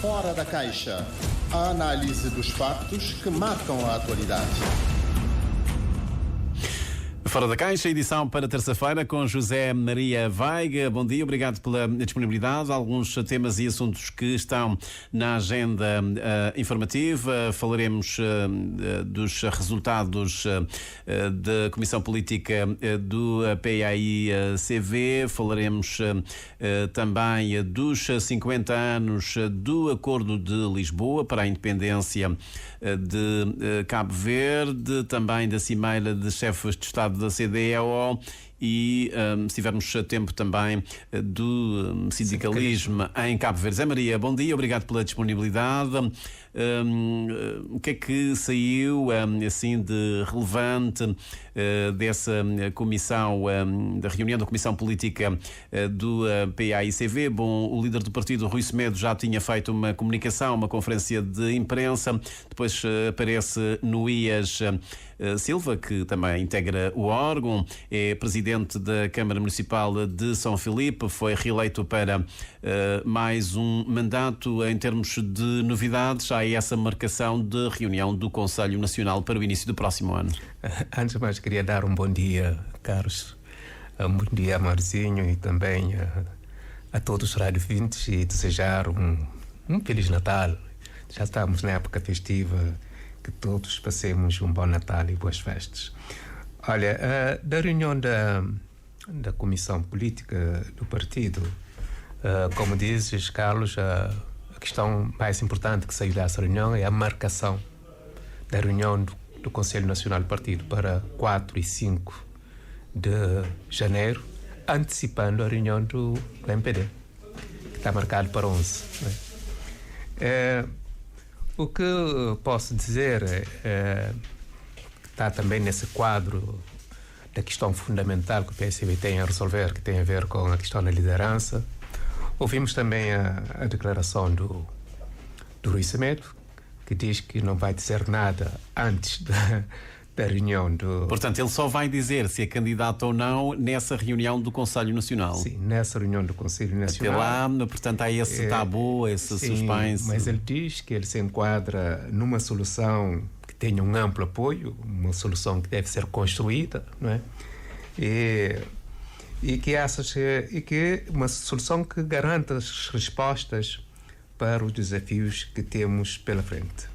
Fora da Caixa. A análise dos factos que marcam a atualidade. Fora da Caixa, edição para terça-feira com José Maria Veiga. Bom dia, obrigado pela disponibilidade. Alguns temas e assuntos que estão na agenda informativa. Falaremos dos resultados da Comissão Política do PAI-CV. Falaremos também dos 50 anos do Acordo de Lisboa para a independência de Cabo Verde, também da Cimeira de Chefes de Estado da CDEO e, se tivermos tempo, também do sindicalismo em Cabo Verde. Zé Maria, bom dia, obrigado pela disponibilidade. O que é que saiu assim de relevante dessa comissão, da reunião da Comissão Política do PAI-CV? Bom, o líder do partido, Rui Semedo, já tinha feito uma comunicação, uma conferência de imprensa. Depois aparece Nuías Silva, que também integra o órgão, é presidente da Câmara Municipal de São Filipe, foi reeleito para mais um mandato. Em termos de novidades, há essa marcação de reunião do Conselho Nacional para o início do próximo ano. Antes de mais, queria dar um bom dia, Carlos, um bom dia a Marzinho e também a todos os radiovintes e desejar um Feliz Natal. Já estamos na época festiva, que todos passemos um bom Natal e boas festas. Olha, da reunião da Comissão Política do Partido, como dizes, Carlos, a questão mais importante que saiu dessa reunião é a marcação da reunião do Conselho Nacional do Partido para 4 e 5 de janeiro, antecipando a reunião do MPD, que está marcado para 11. Né? O que posso dizer que está também nesse quadro da questão fundamental que o PSV tem a resolver, que tem a ver com a questão da liderança. Ouvimos também a declaração do Rui Semedo, que diz que não vai dizer nada antes da reunião do... Portanto, ele só vai dizer se é candidato ou não nessa reunião do Conselho Nacional. Sim, nessa reunião do Conselho Nacional. Até lá, portanto, há esse tabu, esse suspense. Mas ele diz que ele se enquadra numa solução que tenha um amplo apoio, uma solução que deve ser construída, não é? E que uma solução que garanta as respostas para os desafios que temos pela frente.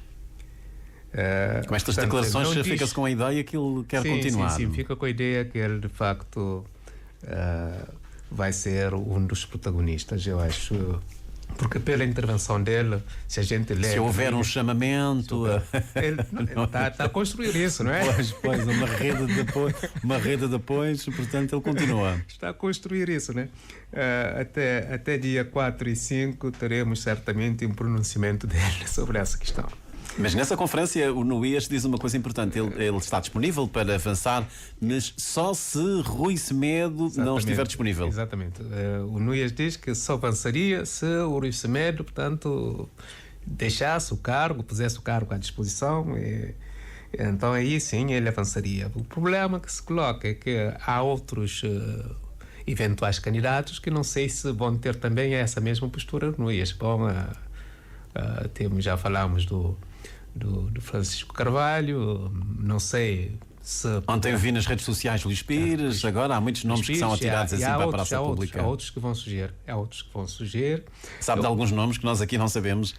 Com estas declarações fica-se com a ideia que ele quer continuar. Sim, fica com a ideia que ele de facto vai ser um dos protagonistas, eu acho. Porque pela intervenção dele, se a gente lê... Se houver um chamamento... Ele está a construir isso, não é? Pois, uma rede de apoios, portanto ele continua. Está a construir isso, né? Até dia 4 e 5 teremos certamente um pronunciamento dele sobre essa questão. Mas nessa conferência o Nuías diz uma coisa importante, ele está disponível para avançar, mas só se Rui Semedo não estiver disponível. Exatamente. O Nuías diz que só avançaria se o Rui Semedo, portanto, deixasse o cargo, pusesse o cargo à disposição, então aí sim ele avançaria. O problema que se coloca é que há outros eventuais candidatos que não sei se vão ter também essa mesma postura do Nuías. Bom, já falámos do Francisco Carvalho, não sei se... Ontem vi nas redes sociais Luís Pires, agora há muitos nomes que são atirados assim para a praça pública. Há outros que vão surgir. Sabe de alguns nomes que nós aqui não sabemos?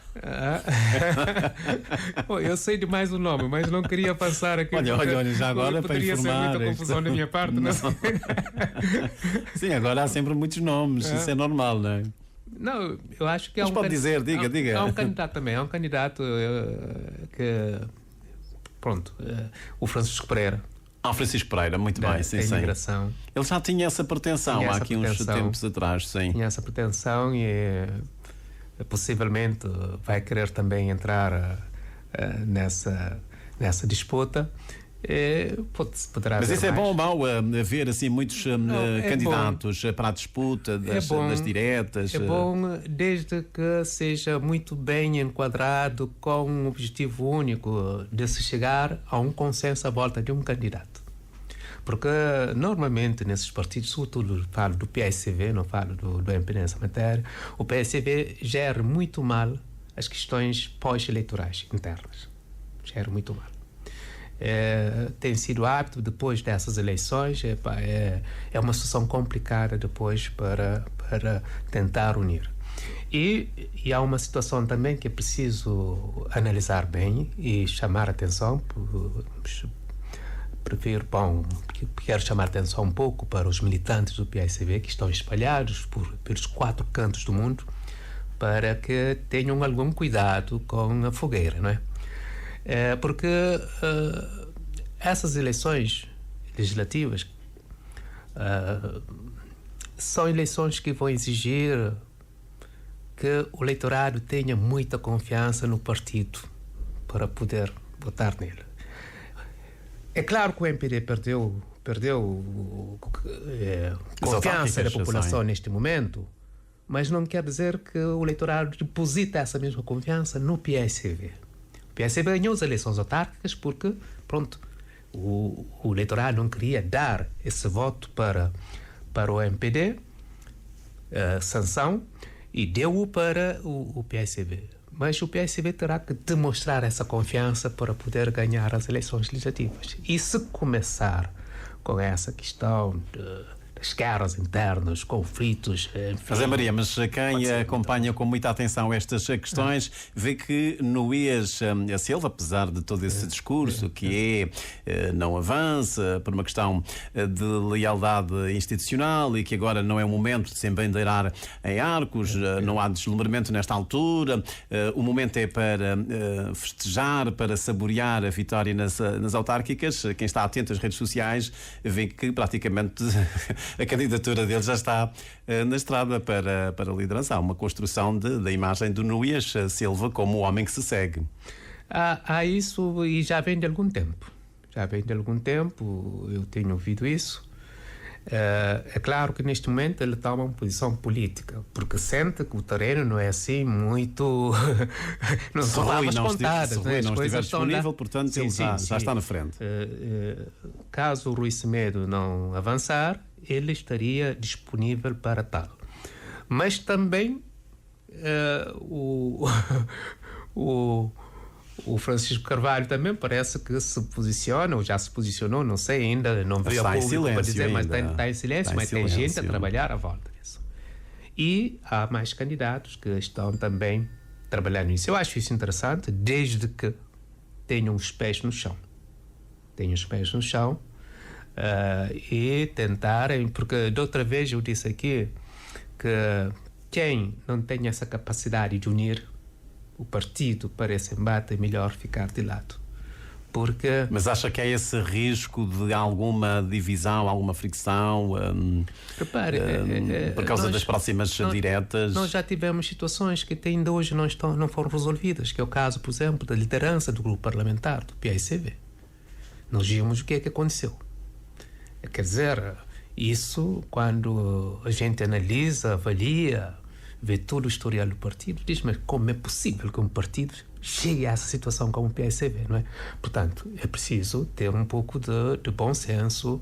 Bom, eu sei de mais um nome, mas não queria passar aqui. Olha, já agora para informar. Poderia ser muita confusão da minha parte, não sei. Sim, agora há sempre muitos nomes, isso é normal, não é? Não, eu acho que mas pode dizer, diga. Há um candidato também, que... Pronto, o Francisco Pereira. Francisco Pereira, muito bem, sim. Imigração. Ele já tinha essa pretensão há aqui uns tempos atrás, sim. Tinha essa pretensão e possivelmente vai querer também entrar nessa disputa. Mas isso é bom ou mau, haver assim muitos candidatos para a disputa das diretas? É bom desde que seja muito bem enquadrado com um objetivo único de se chegar a um consenso à volta de um candidato. Porque normalmente nesses partidos, sobretudo falo do PSV, não falo do MP nessa matéria, o PSV gera muito mal as questões pós-eleitorais internas. Gero muito mal. Tem sido hábito depois dessas eleições, é uma situação complicada depois para tentar unir. E há uma situação também que é preciso analisar bem e chamar a atenção. Quero chamar a atenção um pouco para os militantes do PAICV que estão espalhados pelos 4 cantos do mundo, para que tenham algum cuidado com a fogueira, não é? Porque essas eleições legislativas são eleições que vão exigir que o eleitorado tenha muita confiança no partido para poder votar nele. É claro que o MPD perdeu confiança da população neste momento, mas não quer dizer que o eleitorado deposita essa mesma confiança no PAICV. O PAICV ganhou as eleições autárquicas porque, pronto, o eleitorado não queria dar esse voto para o MPD, sanção, e deu-o para o PAICV. Mas o PAICV terá que demonstrar essa confiança para poder ganhar as eleições legislativas. E se começar com essa questão das guerras internas, conflitos... José Maria, mas quem acompanha com muita atenção estas questões vê que Nuías Silva, apesar de todo esse discurso que não avança por uma questão de lealdade institucional e que agora não é o momento de se embandeirar em arcos, não há deslumbramento nesta altura, o momento é para festejar, para saborear a vitória nas autárquicas. Quem está atento às redes sociais vê que praticamente a candidatura dele já está na estrada para a liderança. Há uma construção da imagem do Nuías Silva como o homem que se segue. Há isso e já vem de algum tempo. Eu tenho ouvido isso. É claro que neste momento ele toma uma posição política, porque sente que o terreno não é assim muito... não são lavas contadas. Se Rui não estiver disponível, portanto, ele já está na frente. Caso o Rui Semedo não avançar, ele estaria disponível para tal. Mas também o Francisco Carvalho também parece que se posiciona, ou já se posicionou, não sei ainda, não veio a público para dizer, mas está em silêncio, mas tem gente a trabalhar à volta disso. E há mais candidatos que estão também trabalhando nisso. Eu acho isso interessante, desde que tenham os pés no chão. E tentarem, porque de outra vez eu disse aqui que quem não tem essa capacidade de unir o partido para esse embate é melhor ficar de lado. Mas acha que há esse risco de alguma divisão, alguma fricção? Repare, por causa das próximas diretas? Nós já tivemos situações que até ainda hoje não foram resolvidas, que é o caso, por exemplo, da liderança do grupo parlamentar, do PAICV. Nós vimos o que é que aconteceu. Quer dizer, isso quando a gente analisa, avalia, vê todo o historial do partido, diz, mas como é possível que um partido chegue a essa situação como o PAICV, não é? Portanto, é preciso ter um pouco de bom senso.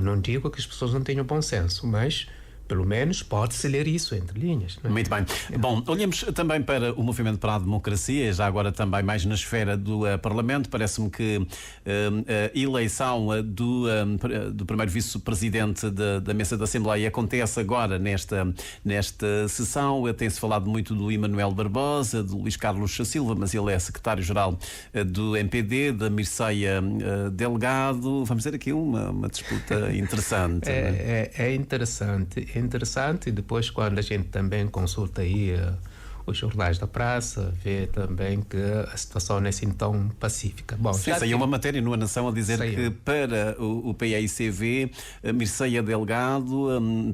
Não digo que as pessoas não tenham bom senso, mas pelo menos pode-se ler isso entre linhas. Não é? Muito bem. Bom, olhemos também para o Movimento para a Democracia, já agora também mais na esfera do Parlamento. Parece-me que a eleição do primeiro vice-presidente da mesa da Assembleia acontece agora nesta sessão. Tem-se falado muito do Emanuel Barbosa, do Luís Carlos Silva, mas ele é secretário-geral do MPD, da Mirceia Delgado. Vamos ter aqui uma disputa interessante. É interessante, e depois quando a gente também consulta aí os jornais da praça, vê também que a situação não é assim tão pacífica. Bom, saiu uma matéria no A Nação a dizer que para o PAICV a Mirceia Delgado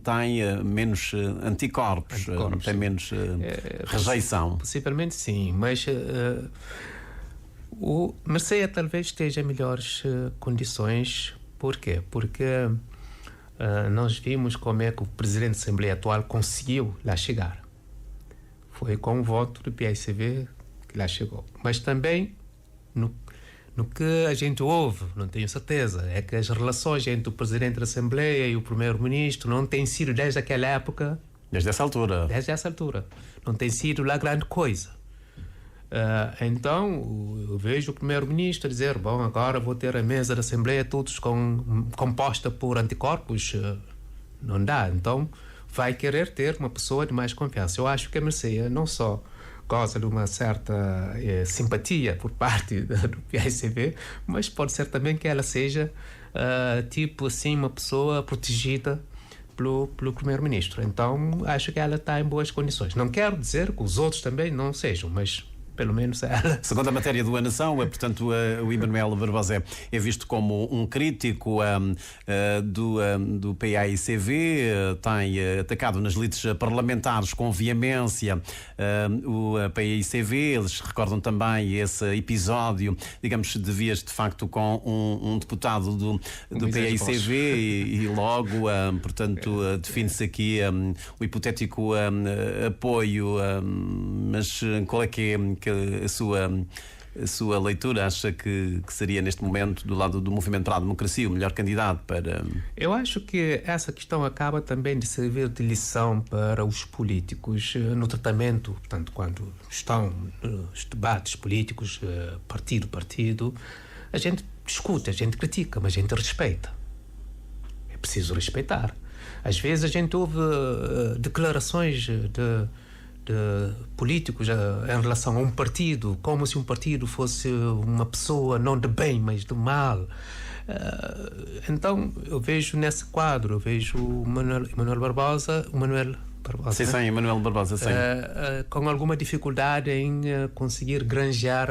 tem menos anticorpos, tem menos rejeição. Possivelmente sim, mas o Mirceia talvez esteja em melhores condições. Por quê? Porque nós vimos como é que o presidente da Assembleia atual conseguiu lá chegar. Foi com o voto do PAICV que lá chegou. Mas também, no que a gente ouve, não tenho certeza, é que as relações entre o presidente da Assembleia e o primeiro-ministro não têm sido desde aquela época. Desde essa altura. Não tem sido lá grande coisa. Então, eu vejo o primeiro-ministro dizer, bom, agora vou ter a mesa da Assembleia todos composta por anticorpos. Não dá. Então, vai querer ter uma pessoa de mais confiança. Eu acho que a Merceia não só goza de uma certa simpatia por parte do PAICV, mas pode ser também que ela seja, tipo assim, uma pessoa protegida pelo primeiro-ministro. Então, acho que ela está em boas condições. Não quero dizer que os outros também não sejam, mas pelo menos ela. Segundo a matéria do A Nação, portanto, o Emanuel Barbosa é visto como um crítico do PAICV, tem atacado nas lides parlamentares com veemência o PAICV. Eles recordam também esse episódio, digamos, de vias de facto com um deputado do PAICV e logo, portanto, define-se aqui o hipotético apoio, mas qual é que é a sua leitura? Acha que seria neste momento, do lado do Movimento para a Democracia, o melhor candidato para... Eu acho que essa questão acaba também de servir de lição para os políticos no tratamento, portanto, quando estão nos debates políticos, partido a partido, a gente discute, a gente critica, mas a gente respeita. É preciso respeitar. Às vezes a gente ouve declarações de políticos em relação a um partido, como se um partido fosse uma pessoa não de bem, mas de mal. Então, eu vejo nesse quadro, eu vejo o Emanuel Barbosa, Sim, sim, Emanuel Barbosa, sim. Com alguma dificuldade em conseguir granjear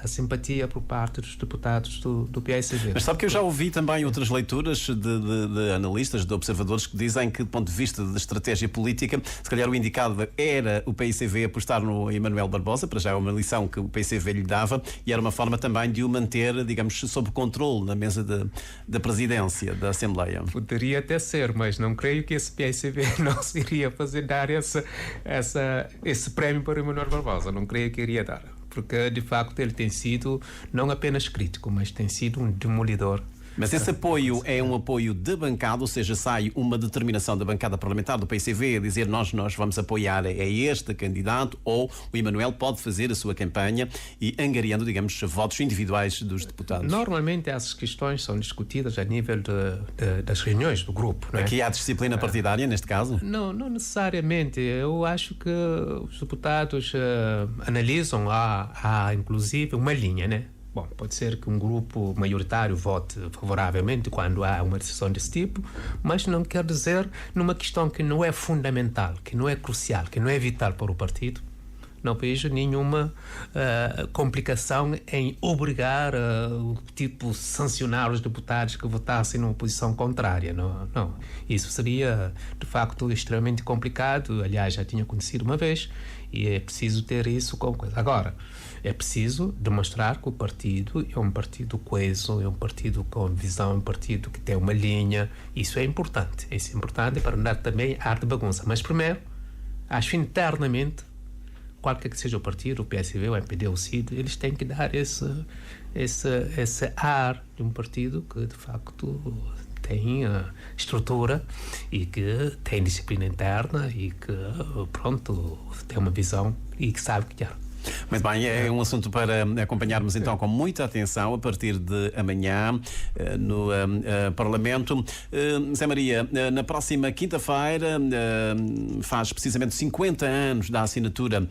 a simpatia por parte dos deputados do PAICV. Mas sabe que eu já ouvi também outras leituras de analistas, de observadores, que dizem que, do ponto de vista de estratégia política, se calhar o indicado era o PAICV apostar no Emanuel Barbosa, para já é uma lição que o PAICV lhe dava, e era uma forma também de o manter, digamos, sob controle na mesa da presidência da Assembleia. Poderia até ser, mas não creio que esse PAICV não se iria dar esse prémio para o Emanuel Barbosa. Não creio que iria dar, porque de facto ele tem sido não apenas crítico, mas tem sido um demolidor. Mas esse apoio é um apoio de bancada, ou seja, sai uma determinação da bancada parlamentar do PAICV a dizer nós vamos apoiar este candidato, ou o Emanuel pode fazer a sua campanha e angariando, digamos, votos individuais dos deputados? Normalmente essas questões são discutidas a nível das reuniões do grupo. Não é? Aqui há disciplina partidária, neste caso? Não necessariamente. Eu acho que os deputados analisam, há inclusive uma linha, né? Bom, pode ser que um grupo maioritário vote favoravelmente quando há uma decisão desse tipo, mas não quer dizer numa questão que não é fundamental, que não é crucial, que não é vital para o partido. Não vejo nenhuma complicação em obrigar sancionar os deputados que votassem numa posição contrária. Não. Isso seria, de facto, extremamente complicado. Aliás, já tinha acontecido uma vez e é preciso ter isso como coisa. Agora, é preciso demonstrar que o partido é um partido coeso, é um partido com visão, é um partido que tem uma linha. Isso é importante. Isso é importante para não dar também ar de bagunça. Mas, primeiro, acho internamente, qualquer que seja o partido, o PSV, o MPD, o CID, eles têm que dar esse ar de um partido que, de facto, tem estrutura e que tem disciplina interna e que, pronto, tem uma visão e que sabe o que quer. Muito bem, é um assunto para acompanharmos então com muita atenção a partir de amanhã no Parlamento. Zé Maria, na próxima quinta-feira faz precisamente 50 anos da assinatura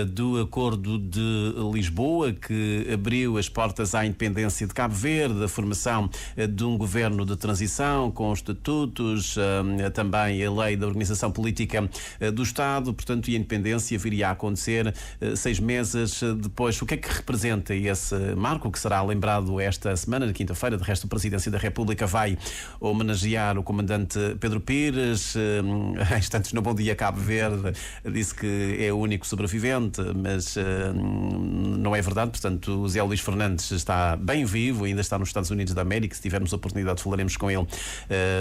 do Acordo de Lisboa, que abriu as portas à independência de Cabo Verde, a formação de um governo de transição com estatutos, também a lei da organização política do Estado, portanto, e a independência viria a acontecer 6 meses depois. O que é que representa esse marco que será lembrado esta semana, na quinta-feira? De resto, a Presidência da República vai homenagear o comandante Pedro Pires. Há instantes no Bom Dia Cabo Verde disse que é o único sobrevivente, mas não é verdade. Portanto, o Zé Luís Fernandes está bem vivo, ainda está nos Estados Unidos da América. Se tivermos a oportunidade, falaremos com ele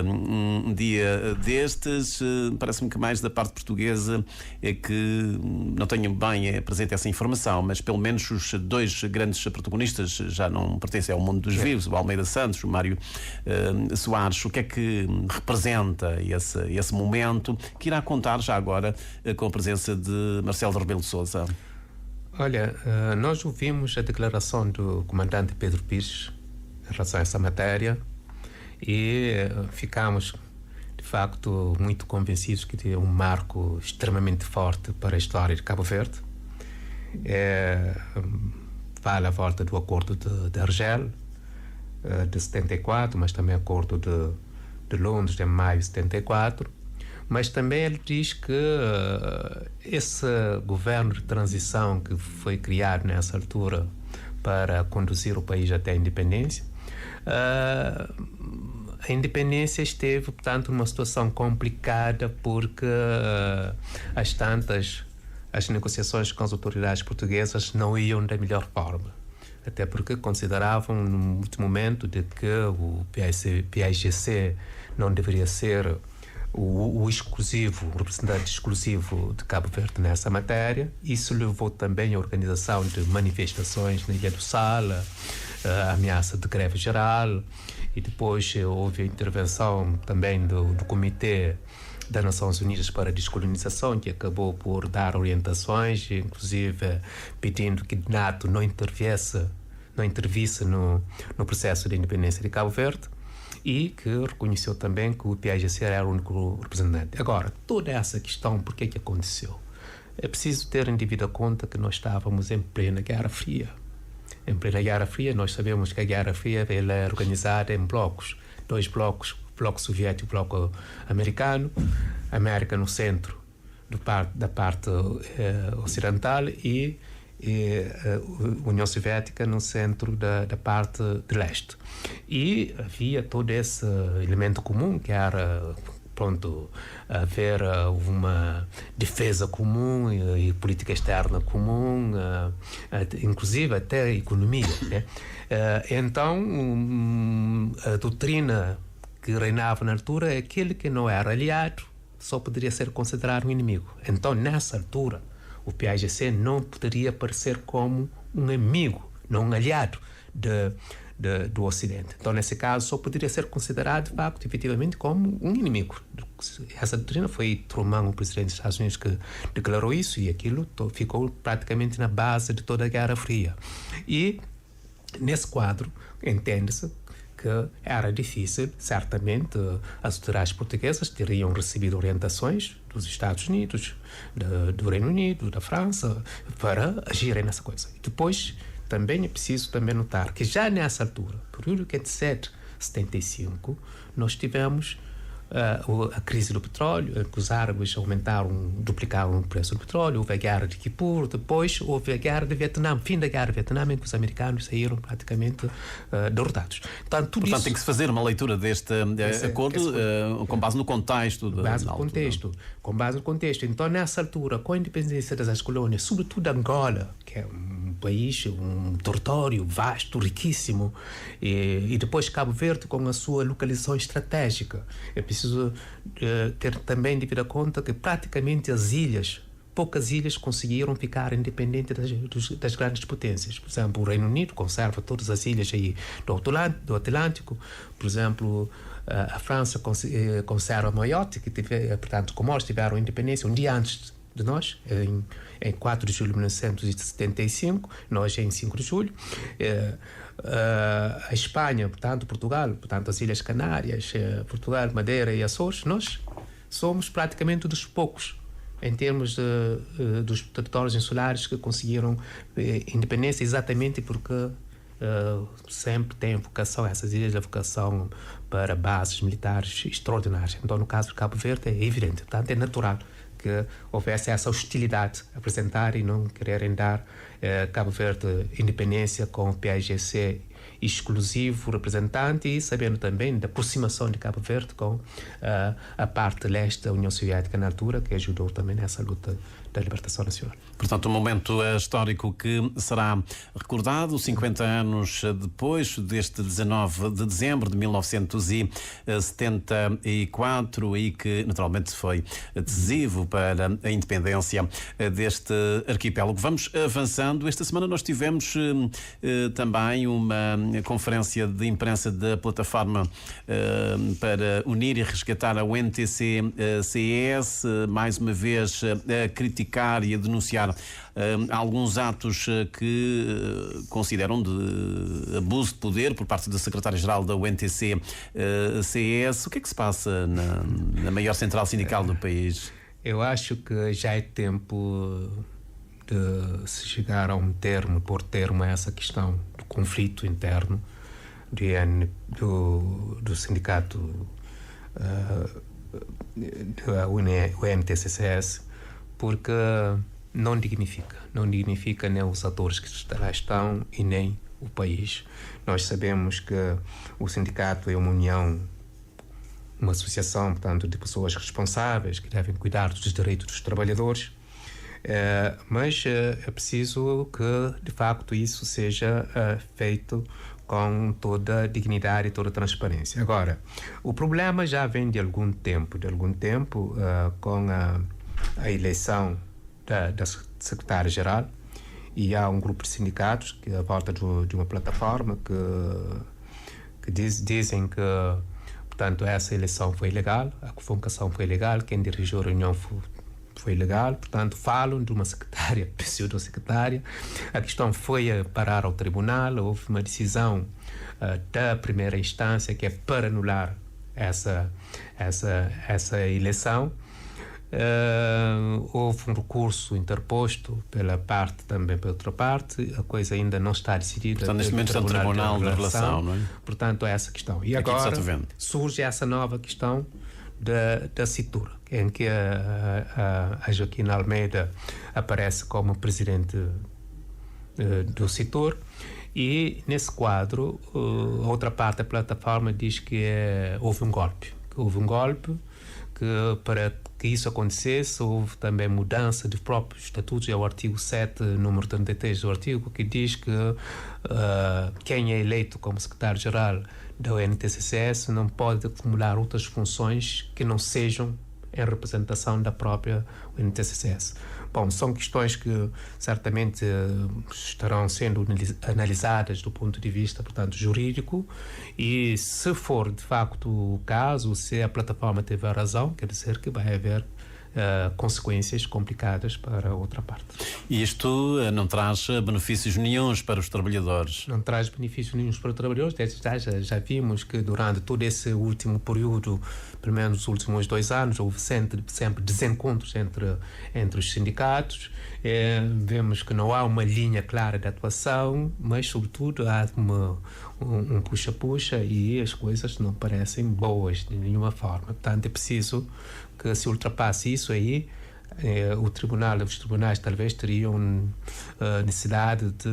um dia destes. Parece-me que mais da parte portuguesa é que não tenho bem presente essa informação, mas pelo menos os 2 grandes protagonistas já não pertencem ao mundo dos vivos, o Almeida Santos, o Mário Soares. O que é que representa esse momento que irá contar já agora com a presença de Marcelo Rebelo de Sousa? Olha, nós ouvimos a declaração do comandante Pedro Pires em relação a essa matéria e ficamos, de facto, muito convencidos que é um marco extremamente forte para a história de Cabo Verde. Fala à volta do acordo de Argel, de 74, mas também acordo de Londres, de maio de 74. Mas também ele diz que esse governo de transição que foi criado nessa altura para conduzir o país até a independência, a independência esteve, portanto, numa situação complicada porque as negociações com as autoridades portuguesas não iam da melhor forma. Até porque consideravam, no último momento, de que o PAIGC não deveria ser o representante exclusivo de Cabo Verde nessa matéria. Isso levou também à organização de manifestações na Ilha do Sal, a ameaça de greve geral, e depois houve a intervenção também do Comitê das Nações Unidas para a Descolonização, que acabou por dar orientações, inclusive pedindo que NATO não intervisse no processo de independência de Cabo Verde, e que reconheceu também que o PAIGC era o único representante. Agora, toda essa questão, por que aconteceu? É preciso ter em devida conta que nós estávamos em plena Guerra Fria. Em plena Guerra Fria, nós sabemos que a Guerra Fria ela é organizada em blocos, 2 blocos, o bloco soviético e o bloco americano, a América no centro da parte ocidental e a União Soviética no centro da parte de leste. E havia todo esse elemento comum, que era, haver uma defesa comum e política externa comum, inclusive até a economia, né? Então, a doutrina que reinava na altura é aquele que não era aliado só poderia ser considerado um inimigo. Então, nessa altura, o PAIGC não poderia aparecer como um amigo, não um aliado do Ocidente. Então, nesse caso, só poderia ser considerado, de facto, efetivamente, como um inimigo. Essa doutrina foi Truman, o presidente dos Estados Unidos, que declarou isso, e aquilo ficou praticamente na base de toda a Guerra Fria. E, nesse quadro, entende-se que era difícil, certamente, as autoridades portuguesas teriam recebido orientações dos Estados Unidos, do Reino Unido, da França, para agirem nessa coisa. E depois, também é preciso notar que já nessa altura, período que é de 75, nós tivemos a crise do petróleo, que os árabes duplicaram o preço do petróleo, houve a guerra de Kipur, depois houve a guerra de Vietnã, fim da guerra de Vietnã, em que os americanos saíram praticamente derrotados. Portanto, tem que se fazer uma leitura deste acordo com base no contexto. Com base no contexto. Então, nessa altura, com a independência das colônias, sobretudo Angola, que é um país, um território vasto, riquíssimo, e depois Cabo Verde com a sua localização estratégica. É preciso ter também de vir a conta que praticamente poucas ilhas conseguiram ficar independentes das grandes potências. Por exemplo, o Reino Unido conserva todas as ilhas aí do Atlântico. Por exemplo, a França conserva Mayotte, portanto, Comores tiveram independência um dia antes de nós, em 4 de julho de 1975, nós em 5 de julho. A Espanha, portanto, Portugal, portanto, as Ilhas Canárias, Portugal, Madeira e Açores, nós somos praticamente dos poucos em termos dos territórios insulares que conseguiram independência, exatamente porque sempre têm vocação, essas ilhas, a vocação para bases militares extraordinárias. Então, no caso do Cabo Verde, é evidente, portanto, é natural que houvesse essa hostilidade a apresentar e não quererem dar Cabo Verde independência com o PAIGC exclusivo representante, e sabendo também da aproximação de Cabo Verde com a parte leste da União Soviética na altura, que ajudou também nessa luta da libertação nacional. Portanto, um momento histórico que será recordado 50 anos depois deste 19 de dezembro de 1974 e que naturalmente foi decisivo para a independência deste arquipélago. Vamos avançando. Esta semana nós tivemos também uma conferência de imprensa da plataforma para unir e resgatar a UNTC-CS, mais uma vez a criticar criticar e a denunciar alguns atos que consideram de abuso de poder por parte da secretária-geral da UNTC-CS. O que é que se passa na maior central sindical do país? Eu acho que já é tempo de se chegar a um termo, por termo a essa questão do conflito interno do sindicato da UNTC-CS, porque não dignifica nem os atores que lá estão e nem o país. Nós sabemos que o sindicato é uma união, uma associação, portanto, de pessoas responsáveis que devem cuidar dos direitos dos trabalhadores, mas é preciso que, de facto, isso seja feito com toda a dignidade e toda a transparência. Agora, o problema já vem de algum tempo com a eleição da secretária-geral, e há um grupo de sindicatos que, à volta de uma plataforma que dizem que, portanto, essa eleição foi ilegal, a convocação foi ilegal, quem dirigiu a reunião foi ilegal, portanto, falam de uma secretária, pseudo-secretária. A questão foi parar ao tribunal, houve uma decisão da primeira instância que é para anular essa eleição. Houve um recurso interposto pela outra parte, a coisa ainda não está decidida. Portanto, neste momento está no Tribunal de Relação, não é? Portanto, é essa questão. E agora surge essa nova questão da Citur, em que a Joaquina Almeida aparece como presidente do Citur, e nesse quadro a outra parte da plataforma diz que houve um golpe, que para que isso acontecesse houve também mudança de próprios estatutos. É o artigo 7, número 33 do artigo, que diz que quem é eleito como secretário-geral da UNTC-CS não pode acumular outras funções que não sejam em representação da própria UNTC-CS. Bom, são questões que certamente estarão sendo analisadas do ponto de vista, portanto, jurídico, e se for de facto o caso, se a plataforma tiver razão, quer dizer que vai haver consequências complicadas para a outra parte. E isto não traz benefícios nenhuns para os trabalhadores? Não traz benefícios nenhuns para os trabalhadores. Já vimos que durante todo esse último período, pelo menos nos últimos 2 anos, houve sempre desencontros entre os sindicatos. Vemos que não há uma linha clara de atuação, mas sobretudo há um puxa-puxa, e as coisas não parecem boas de nenhuma forma. Portanto, é preciso que se ultrapasse isso aí. Os tribunais talvez teriam necessidade de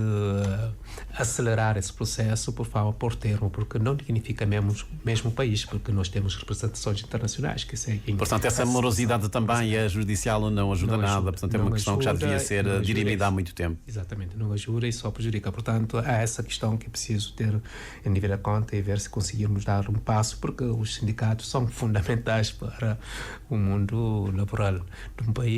acelerar esse processo por termo, porque não dignifica mesmo o país, porque nós temos representações internacionais que seguem. Portanto, essa morosidade também, a judicial não ajuda nada, portanto é uma questão que já devia ser dirimida há muito tempo. Exatamente, não ajuda e só prejudica. Portanto, há essa questão que é preciso ter em devida conta e ver se conseguirmos dar um passo, porque os sindicatos são fundamentais para o mundo laboral de um país,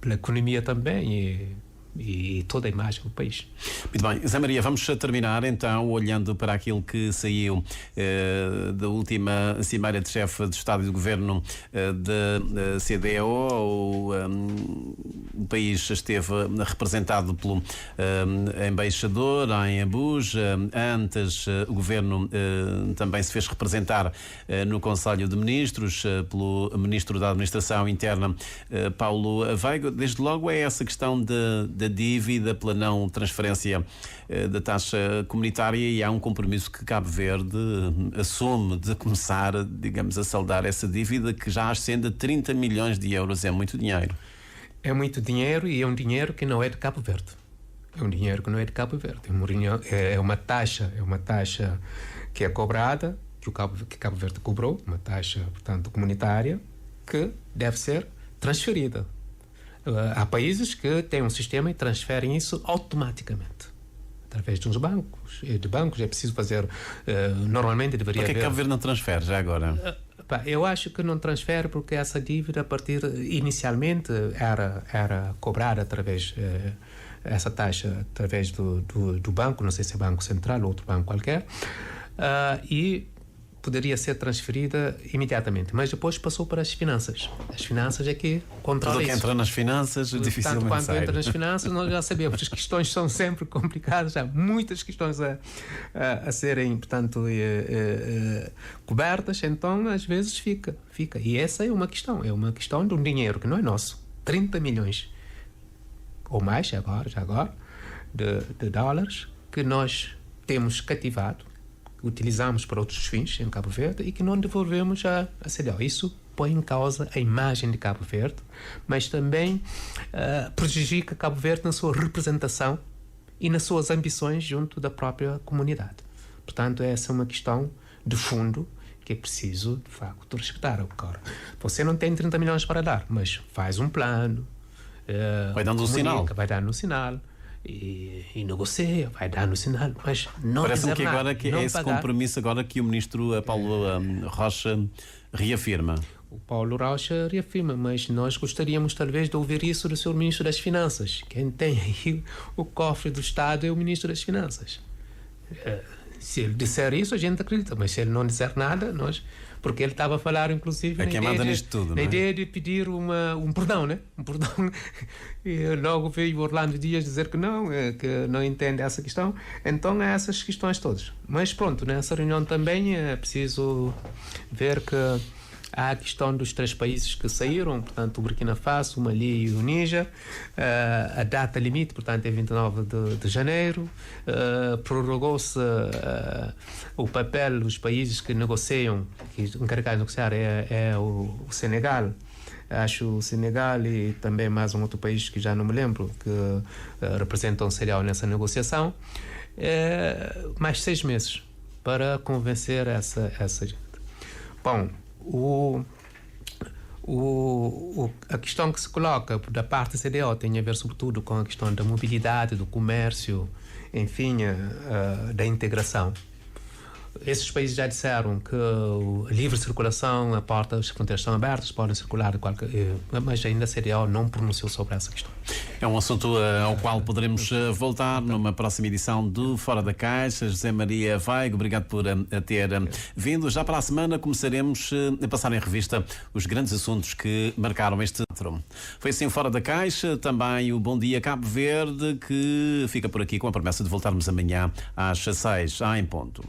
pela economia também e toda a imagem do país. Muito bem, Zé Maria, vamos terminar então olhando para aquilo que saiu da última cimeira de chefe de Estado e do Governo da CDAO. O país esteve representado pelo embaixador em Abuja. Antes, o Governo também se fez representar no Conselho de Ministros pelo Ministro da Administração Interna, Paulo Veiga. Desde logo é essa questão da dívida pela não transferência da taxa comunitária, e há um compromisso que Cabo Verde assume de começar, digamos, a saldar essa dívida, que já ascende a 30 milhões de euros. É muito dinheiro. É muito dinheiro, e é um dinheiro que não é de Cabo Verde. É um dinheiro que não é de Cabo Verde. É uma taxa que é cobrada, que Cabo Verde cobrou, uma taxa, portanto, comunitária, que deve ser transferida. Há países que têm um sistema e transferem isso automaticamente através de uns bancos. De bancos é preciso fazer. Normalmente deveria haver. Por que Cabo Verde não transfere já agora? Eu acho que não transfere porque essa dívida, inicialmente, era cobrada através essa taxa através do banco, não sei se é Banco Central ou outro banco qualquer, e poderia ser transferida imediatamente, mas depois passou para as finanças. As finanças é que controlam Tudo isso. que entra nas finanças dificilmente Tanto quando sai. entra nas finanças, nós já sabemos, as questões são sempre complicadas, há muitas questões a serem, portanto, cobertas, então às vezes fica. E essa é uma questão de um dinheiro que não é nosso. 30 milhões ou mais, já agora, de dólares que nós temos cativado, utilizamos para outros fins em Cabo Verde e que não devolvemos à CDAO. Isso põe em causa a imagem de Cabo Verde, mas também prejudica Cabo Verde na sua representação e nas suas ambições junto da própria comunidade. Portanto, essa é uma questão de fundo que é preciso, de facto, respeitar. Agora, você não tem 30 milhões para dar, mas faz um plano, vai dando um sinal. Vai dando um sinal. E negocia, vai dar no sinal, mas não Parece-me que nada, agora que é esse compromisso agora que o ministro Paulo Rocha reafirma. O Paulo Rocha reafirma, mas nós gostaríamos talvez de ouvir isso do Sr. Ministro das Finanças. Quem tem aí o cofre do Estado é o Ministro das Finanças. Se ele disser isso, a gente acredita, mas se ele não disser nada, nós... Porque ele estava a falar, inclusive, É quem manda nisto tudo, na ideia de pedir um perdão, né? Um perdão. E logo veio Orlando Dias dizer que não entende essa questão. Então, é essas questões todas. Mas pronto, nessa reunião também é preciso ver que há a questão dos 3 países que saíram, portanto, o Burkina Faso, o Mali e o Níger. A data limite, portanto, é 29 de janeiro. Prorrogou-se o papel dos países que negociam, que encarregados de negociar é o Senegal. Acho o Senegal e também mais um outro país que já não me lembro, que representam o cereal nessa negociação. Mais 6 meses para convencer essa gente. Bom, a questão que se coloca da parte da CDAO tem a ver sobretudo com a questão da mobilidade, do comércio, enfim, da integração. Esses países já disseram que a livre circulação, as fronteiras estão abertas, podem circular, mas ainda a CDAO não pronunciou sobre essa questão. É um assunto ao qual poderemos voltar numa próxima edição do Fora da Caixa. José Maria Vaigo, obrigado por ter vindo. Já para a semana começaremos a passar em revista os grandes assuntos que marcaram este teatro. Foi assim o Fora da Caixa, também o Bom Dia Cabo Verde, que fica por aqui com a promessa de voltarmos amanhã às 6h em ponto.